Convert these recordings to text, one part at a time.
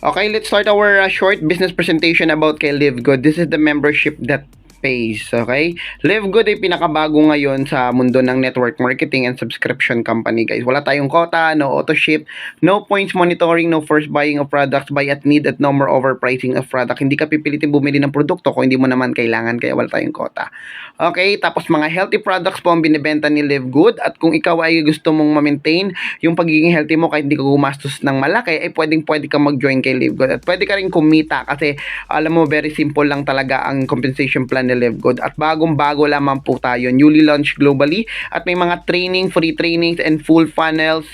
Okay, let's start our short business presentation about kay Live Good. This is the membership that pays. Okay? Live Good ay pinakabago ngayon sa mundo ng network marketing and subscription company, guys. Wala tayong quota, no auto ship, no points monitoring, no first buying of products, buy at need at no more overpricing of product. Hindi ka pipilitin bumili ng produkto kung hindi mo naman kailangan, kaya wala tayong quota. Okay? Tapos mga healthy products po ang binibenta ni Live Good, at kung ikaw ay gusto mong ma-maintain yung pagiging healthy mo kahit hindi ka gumastos ng malaki, ay pwede ka mag-join kay Live Good. At pwede ka rin kumita kasi alam mo, very simple lang talaga ang compensation plan ni Live Good. At bagong-bago lamang po tayo. Newly launched globally. At may mga training, free trainings, and full funnels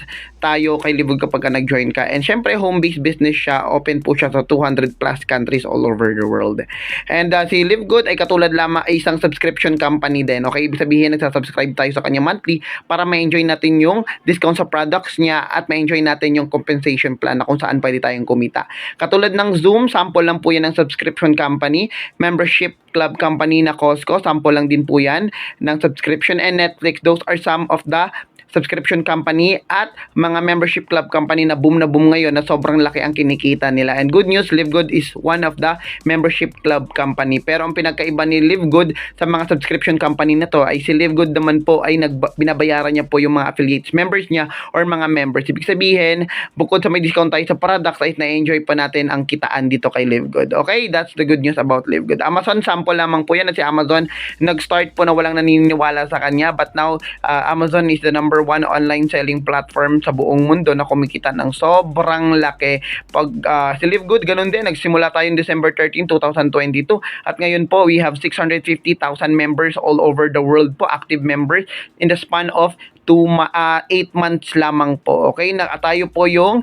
tayo kay Live Good kapag nag-join ka. And syempre, home-based business siya. Open po siya sa 200 plus countries all over the world. And si Live Good ay katulad lamang ay isang subscription company din. Okay? Ibig sabihin, nagsasubscribe tayo sa kanya monthly para ma-enjoy natin yung discount sa products niya at ma-enjoy natin yung compensation plan na kung saan pwede tayong kumita. Katulad ng Zoom, sample lang po yan ng subscription company. Membership club company na Costco, sample lang din po yan ng subscription. And Netflix, those are some of the subscription company at mga membership club company na boom ngayon na sobrang laki ang kinikita nila. And good news, Live Good is one of the membership club company. Pero ang pinagkaiba ni Live Good sa mga subscription company na to ay si Live Good naman po ay binabayaran niya po yung mga affiliates members niya or mga members. Ibig sabihin, bukod sa may discount tayo sa products ay na-enjoy pa natin ang kitaan dito kay Live Good. Okay? That's the good news about Live Good. Amazon, sample lamang po yan at si Amazon nag-start po na walang naniniwala sa kanya, but now Amazon is the number one online selling platform sa buong mundo na kumikita ng sobrang laki. Pag si Live Good, ganun din. Nagsimula tayo in December 13, 2022 at ngayon po we have 650,000 members all over the world po, active members in the span of 8 months lamang po. Okay? Tayo po yung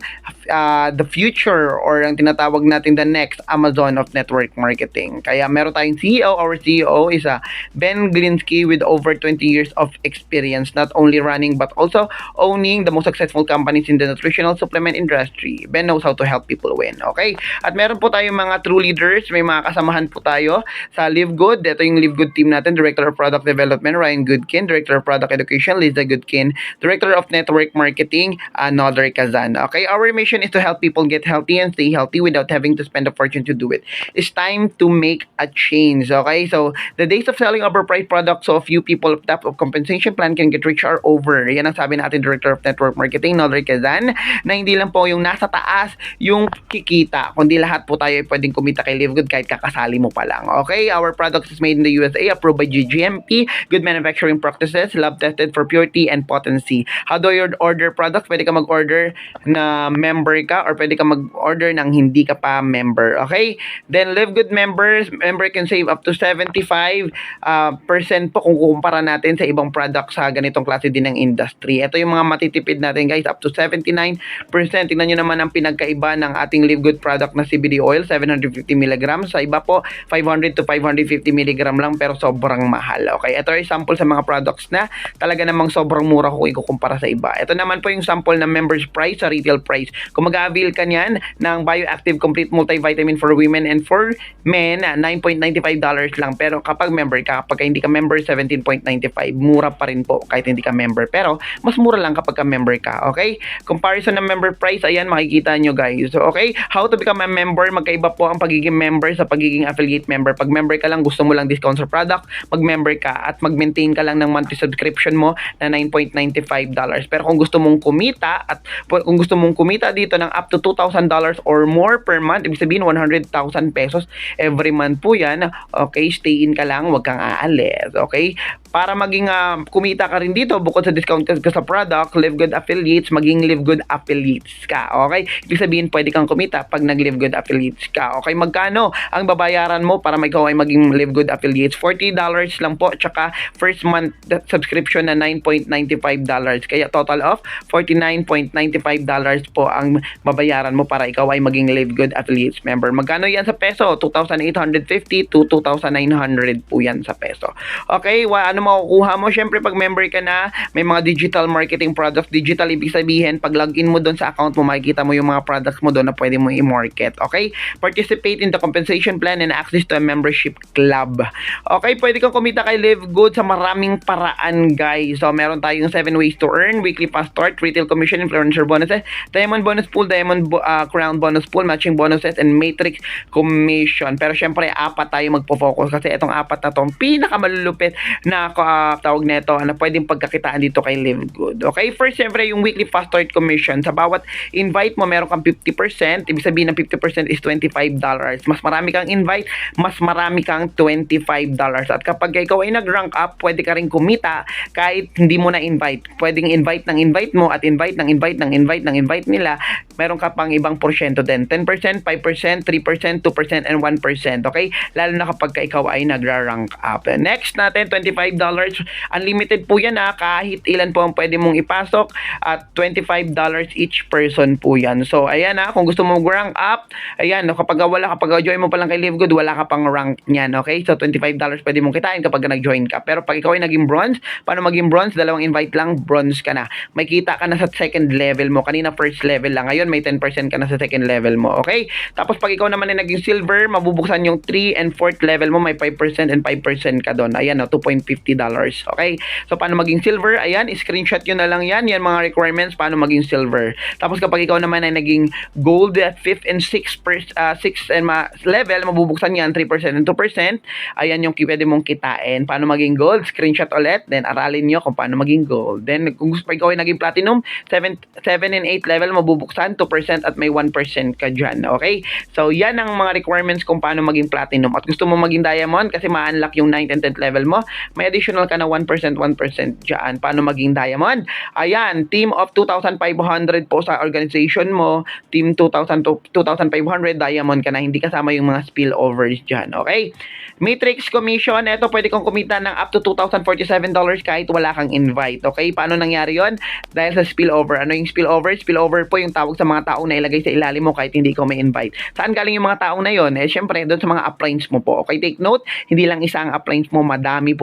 the future or ang tinatawag natin the next Amazon of network marketing. Kaya meron tayong CEO. Our CEO is Ben Glinsky with over 20 years of experience, not only running but also owning the most successful companies in the nutritional supplement industry. Ben knows how to help people win. Okay? At meron po tayong mga true leaders. May mga kasamahan po tayo sa Live Good. Ito yung Live Good team natin. Director of Product Development, Ryan Goodkin. Director of Product Education, Liza Goodkin. Director of Network Marketing, Nodar Kazan. Okay, our mission is to help people get healthy and stay healthy without having to spend a fortune to do it. It's time to make a change. Okay, so the days of selling overpriced products so a few people of type of compensation plan can get rich are over. Yan ang sabi natin, Director of Network Marketing, Nodar Kazan, na hindi lang po yung nasa taas yung kikita, kundi lahat po tayo pwedeng kumita kay Live Good kahit kakasali mo pa lang. Okay, our product is made in the USA, approved by GGMP, good manufacturing practices, lab tested for purity and potency. How do you order products? Pwede ka mag-order na member ka or pwede ka mag-order ng hindi ka pa member. Okay? Then Live Good member can save up to 75% po kung kukumpara natin sa ibang products sa ganitong klase din ng industry. Ito yung mga matitipid natin, guys, up to 79%. Tingnan nyo naman ang pinagkaiba ng ating Live Good product na CBD oil, 750 mg. Sa iba po, 500 to 550 mg lang pero sobrang mahal. Okay? Ito ay sample sa mga products na talaga namang sobrang mura kung ikukumpara sa iba. Ito naman po yung sample ng members price sa retail price. Kung mag-avail ka niyan ng Bioactive Complete Multivitamin for Women and for Men, $9.95 lang. Pero kapag member ka, kapag hindi ka member, $17.95. Mura pa rin po kahit hindi ka member. Pero mas mura lang kapag ka member ka. Okay? Comparison ng member price, ayan, makikita nyo, guys. So, okay? How to become a member? Magkaiba po ang pagiging member sa pagiging affiliate member. Pag member ka lang, gusto mo lang discount sa product, mag-member ka at mag-maintain ka lang ng monthly subscription mo na $9.95. Pero kung gusto mong kumita at kung gusto mong kumita dito ng up to $2,000 or more per month, ibig sabihin 100,000 pesos every month po yan. Okay, stay in ka lang, wag kang aalis. Okay? Para maging kumita ka rin dito, bukod sa discount ka sa product, Live Good affiliates, maging Live Good affiliates ka. Okay? Ibig sabihin, pwede kang kumita pag nag-Live Good affiliates ka. Okay? Magkano ang babayaran mo para ikaw ay maging Live Good affiliates? $40 lang po, tsaka first month subscription na $9.95. Kaya total of $49.95 po ang babayaran mo para ikaw ay maging Live Good affiliates member. Magkano yan sa peso? 2,850 to 2,900 po yan sa peso. Okay? Ano paano makukuha mo? Syempre, pag member ka na, may mga digital marketing products. Digital, ibig sabihin, pag login mo doon sa account mo, makikita mo yung mga products mo doon na pwede mo i-market. Okay? Participate in the compensation plan and access to a membership club. Okay? Pwede kang kumita kay Live Good sa maraming paraan, guys. So, meron tayong 7 ways to earn, weekly fast start, retail commission, influencer bonuses, diamond bonus pool, diamond crown bonus pool, matching bonuses, and matrix commission. Pero syempre, apat tayo magpo-focus kasi itong apat na to, pinakamalulupit na tawag nito na pwedeng pagkakitaan dito kay Live Good. Okay? First, syempre, yung weekly fast start commission. Sa bawat invite mo, meron kang 50%. Ibig sabihin ng 50% is $25. Mas marami kang invite, mas marami kang $25. At kapag ikaw ay nag-rank up, pwede ka rin kumita kahit hindi mo na-invite. Pwedeng invite ng invite mo at invite ng invite ng invite ng invite nila. Meron ka pang ibang porsyento din. 10%, 5%, 3%, 2%, and 1%. Okay? Lalo na kapag ikaw ay nagra-rank up. Next natin, $25. Unlimited po yan kahit ilan po ang pwede mong ipasok at $25 each person po yan. So, ayan kung gusto mo mag-rank up, ayan, kapag join mo pa lang kay Live Good, wala ka pang rank niyan. Okay? So, $25 pwede mong kitain kapag nag-join ka. Pero pag ikaw ay naging bronze, paano maging bronze? 2 invite lang, bronze ka na. May kita ka na sa second level mo. Kanina first level lang. Ngayon, may 10% ka na sa second level mo. Okay? Tapos pag ikaw naman ay naging silver, mabubuksan yung 3 and 4th level mo, may 5% and 5% ka doon. Ayan, $2.50. Okay? So, paano maging silver? Ayan, screenshot yun na lang yan. Yan mga requirements, paano maging silver. Tapos kapag ikaw naman ay naging gold, 5th and 6th level, mabubuksan yan, 3% and 2%. Ayan yung pwede mong kitain. Paano maging gold? Screenshot ulit. Then, aralin nyo kung paano maging gold. Then, kung gusto pa ikaw ay naging platinum, 7 and 8 level, mabubuksan, 2% at may 1% ka dyan. Okay? So, yan ang mga requirements kung paano maging platinum. At gusto mo maging diamond kasi ma-unlock yung 9th and 10th level mo, may additional ka na 1% dyan. Paano maging diamond? Ayan, team of 2,500 po sa organization mo, team 2,000 to 2,500, diamond ka na, hindi kasama yung mga spillovers dyan. Okay? Matrix commission, eto pwede kang kumita ng up to $2,047 kahit wala kang invite. Okay? Paano nangyari yon? Dahil sa spillover. Ano yung spillover? Spillover po yung tawag sa mga taong na ilagay sa ilalim mo kahit hindi ko may invite. Saan galing yung mga taong na yon? Syempre, doon sa mga uplines mo po. Okay? Take note, hindi lang isang uplines mo, madami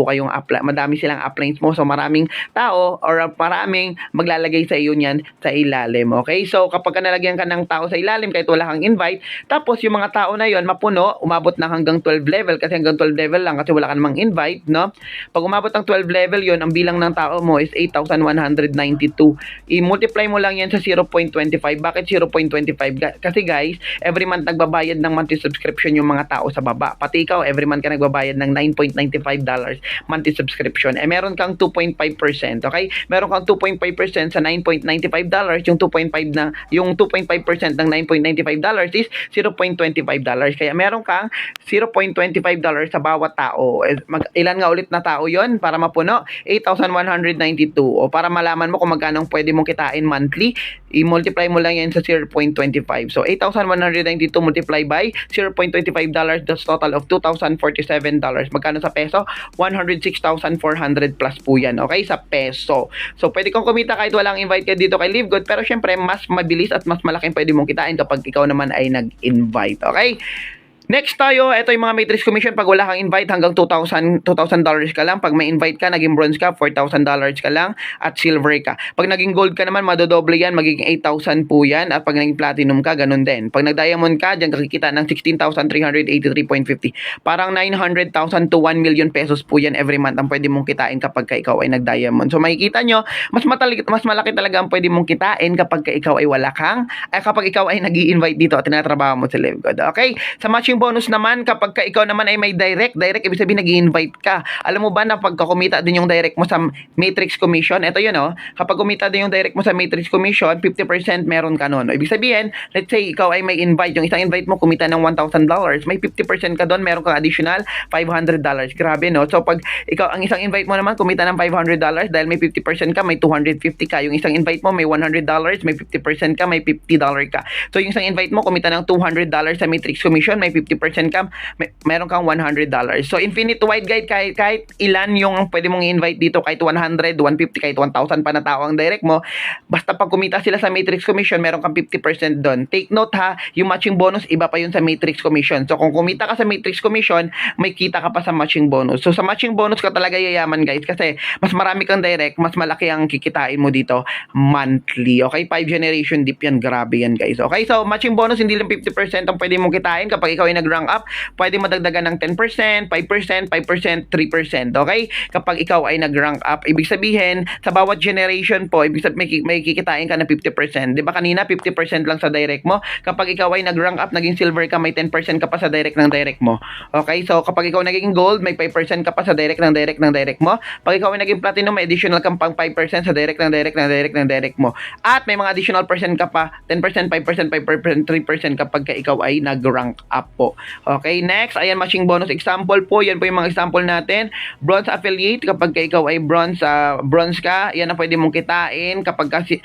silang uplines mo. So, maraming tao or maraming maglalagay sa iyo niyan sa ilalim. Okay? So, kapag nalagyan ka ng tao sa ilalim kahit wala kang invite, tapos yung mga tao na yon mapuno, umabot na hanggang 12 level kasi hanggang 12 level lang kasi wala ka namang invite, no? Pag umabot ng 12 level yon, ang bilang ng tao mo is 8,192. I-multiply mo lang yan sa 0.25. Bakit 0.25? Kasi guys, every month nagbabayad ng monthly subscription yung mga tao sa baba. Pati ikaw, every month ka nagbabayad ng $9.95 monthly subscription. Meron kang 2.5%, okay? Meron kang 2.5% sa $9.95, yung 2.5% ng $9.95 is $0.25. Kaya meron kang $0.25 sa bawat tao. Ilan nga ulit na tao yon para mapuno? 8,192. O para malaman mo kung magkano pwede mong kitain monthly, i-multiply mo lang yan sa 0.25. So, 8,192 multiply by $0.25, that's total of $2,047. Magkano sa peso? 106,400 plus po yan. Okay? Sa peso. So, pwede kang kumita kahit walang invite ka dito kay Live Good, pero syempre, mas mabilis at mas malaking pwede mong kitain kapag ikaw naman ay nag-invite. Okay? Next tayo, ito yung mga matrix commission. Pag wala kang invite, hanggang $2,000 ka lang. Pag may invite ka, naging bronze ka, $4,000 ka lang, at silver ka. Pag naging gold ka naman, madodoble yan, magiging 8,000 po yan. At pag naging platinum ka, ganun din. Pag nag-diamond ka, dyan kakikita ng 16,383.50. Parang 900,000 to 1 million pesos po yan every month ang pwede mong kitain kapag ikaw ay nag-diamond. So makikita nyo, mas malaki talaga ang pwede mong kitain kapag ikaw ay wala kang, kapag ikaw ay nag-i-invite dito at tinatrabaho mo sa Live Good. Okay? Sa matching bonus naman, kapag ikaw naman ay may direct, ibig sabihin nag-i-invite ka. Alam mo ba na pagka kumita din yung direct mo sa matrix commission, ito yun kapag kumita din yung direct mo sa matrix commission, 50% meron ka nun. Ibig sabihin, let's say ikaw ay may invite, yung isang invite mo kumita ng $1,000, may 50% ka doon, meron kang additional $500. Grabe, no? So pag ikaw, ang isang invite mo naman kumita ng $500, dahil may 50% ka, may 250 ka. Yung isang invite mo may $100, may 50% ka, may $50 ka. So yung isang invite mo kumita ng $200 sa matrix commission, may 50% ka, meron kang $100. So infinite wide guide, kahit ilan yung pwede mong i-invite dito, kahit 100, 150, kahit 1,000 pa na tao ang direct mo, basta pag kumita sila sa matrix commission, meron kang 50% doon. Take note ha, yung matching bonus, iba pa yun sa matrix commission. So kung kumita ka sa matrix commission, may kita ka pa sa matching bonus. So sa matching bonus ka talaga yayaman guys, kasi mas marami kang direct, mas malaki ang kikitain mo dito monthly. Okay, 5 generation deep yan, grabe yan guys. Okay, so matching bonus hindi lang 50% ang pwede mong kitain. Kapag ikaw ay nag-rank up, pwede madagdagan ng 10%, 5%, 5%, 3%. Okay, kapag ikaw ay nag-rank up, ibig sabihin sa bawat generation po, ibig sabihin may kikitain ka na 50%. Di ba kanina 50% lang sa direct mo? Kapag ikaw ay nag-rank up, naging silver ka, may 10% ka pa sa direct ng direct mo. Okay, so kapag ikaw naging gold, may 5% ka pa sa direct ng direct mo. Pag ikaw ay naging platinum, may additional kang pang 5% sa direct mo. At may mga additional percent ka pa, 10%, 5%, 3% kapag ikaw ay nag-rank up po. Okay, next, ayan, matching bonus example po. Yan po yung mga example natin. Bronze affiliate, kapag ikaw ay bronze ka, yan ang pwede mong kitain. Kapag kasi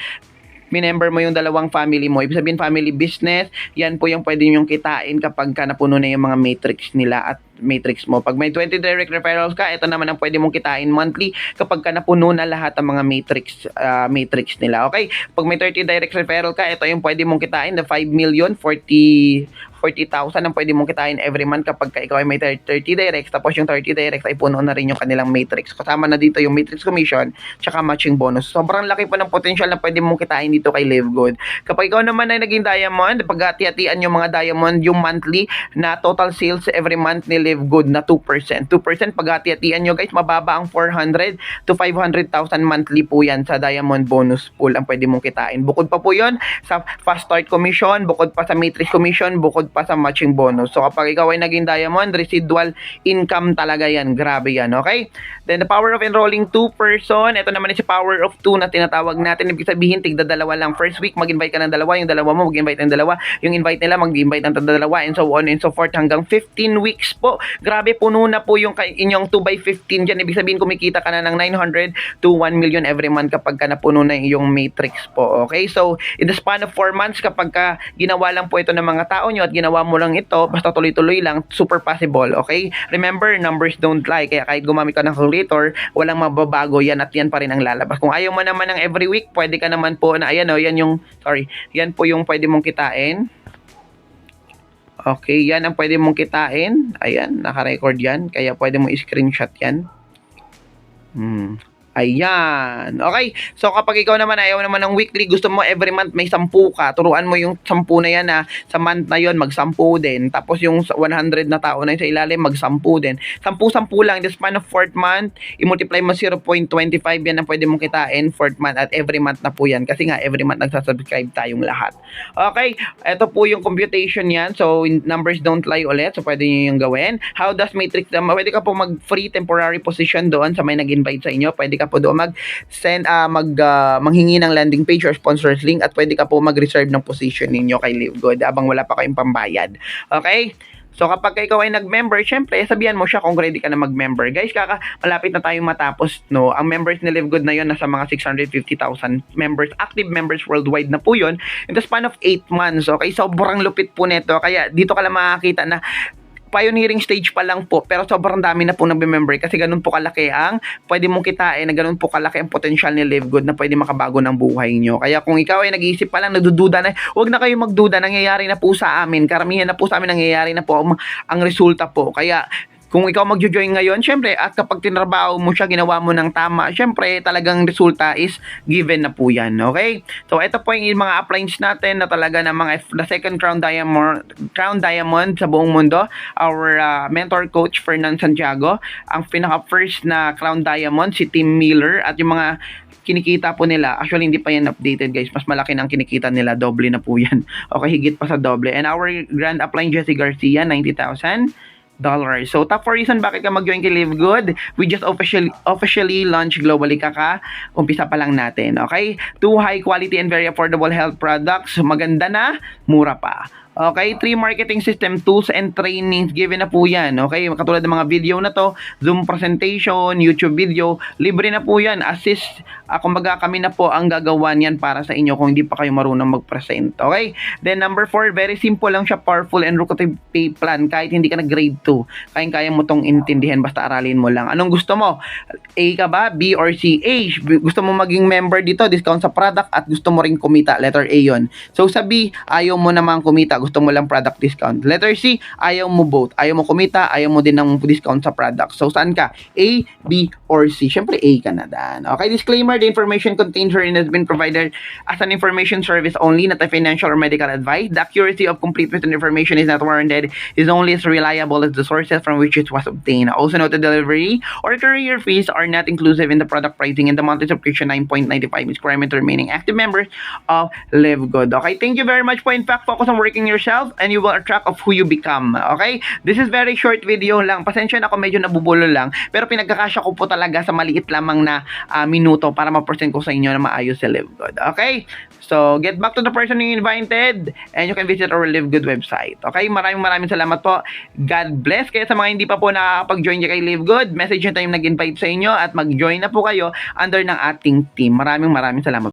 minember mo yung dalawang family mo, ibig sabihin family business, yan po yung pwede nyong kitain kapag ka napuno na yung mga matrix nila at matrix mo. Pag may 20 direct referrals ka, ito naman ang pwede mong kitain monthly kapag ka napuno na lahat ng mga matrix nila. Okay? Pag may 30 direct referral ka, ito yung pwede mong kitain, the 5 million, 40,000 ang pwede mong kitain every month kapag ikaw ay may 30 directs, tapos yung 30 directs ay puno na rin yung kanilang matrix. Kasama na dito yung matrix commission tsaka matching bonus. Sobrang laki pa ng potential na pwede mong kitain dito kay Live Good. Kapag ikaw naman ay naging diamond, pag hati-hatian yung mga diamond, yung monthly na total sales every month ni Live Good na 2%. 2% pag hati-hatian nyo guys, mababa ang 400 to 500,000 monthly po yan sa diamond bonus pool ang pwede mong kitain. Bukod pa po yun sa fast start commission, bukod pa sa matrix commission, bukod pa sa matching bonus. So kapag ikaw ay naging diamond, residual income talaga yan. Grabe yan, okay? Then the power of enrolling 2 person, ito naman si power of 2 na tinatawag natin. Ibig sabihin, tigda dalawa lang. First week, mag-invite ka ng dalawa, yung dalawa mo mag-invite ng dalawa, yung invite nila mag-invite ng dalawa, and so on and so forth hanggang 15 weeks po. Grabe, puno na po yung inyong 2x15 dyan. Ibig sabihin, kumikita ka na ng 900 to 1 million every month kapag ka napuno na yung matrix po. Okay? So, in the span of 4 months, kapag ka ginawa lang po ito ng mga tao nyo at ginawa mo lang ito, basta tuloy-tuloy lang, super possible. Okay? Remember, numbers don't lie. Kaya kahit gumamit ka ng calculator, walang mababago yan at yan pa rin ang lalabas. Kung ayaw mo naman ng every week, pwede ka naman po na, ayan o, yan po yung pwede mong kitain. Okay, yan ang pwede mong kitain. Ayan, naka-record yan. Kaya pwede mong i-screenshot yan. Ayan. Okay. So, kapag ikaw naman ayaw naman ng weekly, gusto mo every month may 10 ka, turuan mo yung 10 na yan na sa month na yon mag-10 din. Tapos yung 100 na tao na yun sa ilalim, mag-10 din. 10 lang. The span of 4th month, i-multiply mo 0.25, yan ang pwede mong kitain 4th month at every month na po yan. Kasi nga, every month nagsasubscribe tayong lahat. Okay. Ito po yung computation yan. So, numbers don't lie ulit. So, pwede nyo yung gawin. How does matrix, pwede ka po mag-free temporary position doon sa may nag-invite sa inyo. Pwede ka po doon mag-send, manghingi ng landing page or sponsors link at pwede ka po mag-reserve ng position ninyo kay Live Good abang wala pa kayong pambayad. Okay? So kapag ikaw ay nag-member, syempre sabihan mo siya kung ready ka na mag-member. Guys, malapit na tayong matapos, no? Ang members ni Live Good na yon nasa mga 650,000 members, active members worldwide na po yon in the span of 8 months. Okay? Sobrang lupit po nito. Kaya dito ka lang makakita na pioneering stage pa lang po, pero sobrang dami na po nagbe-member kasi ganun po kalaki ang pwede mong kitain, na ganun po kalaki ang potential ni Live Good na pwede makabago ng buhay nyo. Kaya kung ikaw ay nag-iisip pa lang, nagdududa na, huwag na kayong magduda, nangyayari na po sa amin. Karamihan na po sa amin, nangyayari na po ang resulta po. Kaya kung ikaw magjo-join ngayon, syempre, at kapag tinrabaho mo siya, ginawa mo ng tama, syempre, talagang resulta is given na po yan, okay? So, ito po yung mga uplines natin na talaga ng mga, the second crown diamond sa buong mundo, our mentor coach, Fernan Santiago, ang pinaka-first na crown diamond, si Tim Miller, at yung mga kinikita po nila, actually hindi pa yan updated guys, mas malaki na ang kinikita nila, doble na po yan, okay, higit pa sa doble. And our grand upline, Jesse Garcia, $90,000. So, top 4 reason bakit ka mag-join kay Live Good, we just officially launch globally, umpisa pa lang natin, okay? 2 high quality and very affordable health products, maganda na, mura pa. Okay, 3 marketing system tools and trainings given na po yan. Okay, katulad ng mga video na to, Zoom presentation, YouTube video, libre na po yan. Assist, kumbaga kami na po ang gagawa niyan para sa inyo kung hindi pa kayo marunong mag-present. Okay, then number 4, very simple lang siya, powerful and lucrative pay plan. Kahit hindi ka na grade 2, kayang-kaya mo tong intindihan, basta aralin mo lang. Anong gusto mo? A ka ba? B or C? A, gusto mo maging member dito, discount sa product, at gusto mo ring kumita, letter A yon. So sa B, ayaw mo naman kumita, gusto mo lang product discount. Letter C, ayaw mo both. Ayaw mo kumita, ayaw mo din ng discount sa product. So saan ka? A, B, or C? Syempre A ka na dan. Okay, disclaimer, the information contained herein has been provided as an information service only, not a financial or medical advice. The accuracy of complete written information is not warranted, is only as reliable as the sources from which it was obtained. Also note the delivery or courier fees are not inclusive in the product pricing, and the monthly subscription 9.95 is requirement to remaining active members of Live Good. Okay, thank you very much po. In fact, focus on working yourself and you will attract of who you become. Okay? This is very short video lang. Pasensya na ako, medyo nabubulo lang. Pero pinagkakasya ko po talaga sa maliit lamang na minuto para ma-present ko sa inyo na maayos sa Live Good. Okay? So, get back to the person you invited and you can visit our Live Good website. Okay? Maraming salamat po. God bless. Kaya sa mga hindi pa po nakakapag-join kay Live Good, message nyo tayo nag-invite sa inyo at mag-join na po kayo under ng ating team. Maraming salamat.